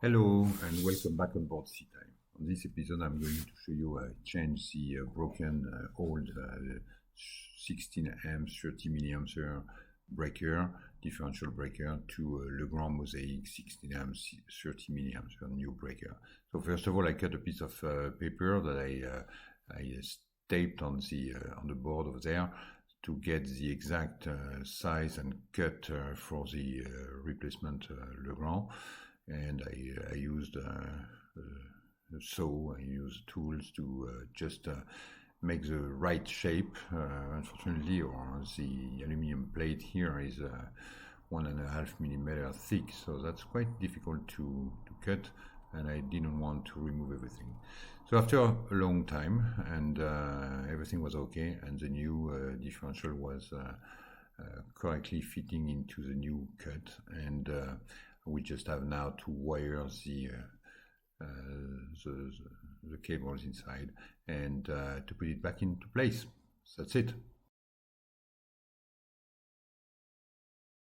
Hello and welcome back on board Sea Time. On this episode, I'm going to show you how I change the broken old 16 amps 30 milliampere breaker, differential breaker, to a LEGRAND Mosaic 16 amps 30 milliampere new breaker. So first of all, I cut a piece of paper that I taped on the board over there to get the exact size and cut for the replacement LEGRAND. And I used a saw, I used tools to just make the right shape. Unfortunately, or the aluminum plate here is 1.5 millimeter thick, so that's quite difficult to cut, and I didn't want to remove everything. So after a long time, and everything was okay, and the new differential was correctly fitting into the new cut, and we just have now to wire the cables inside and to put it back into place. So that's it.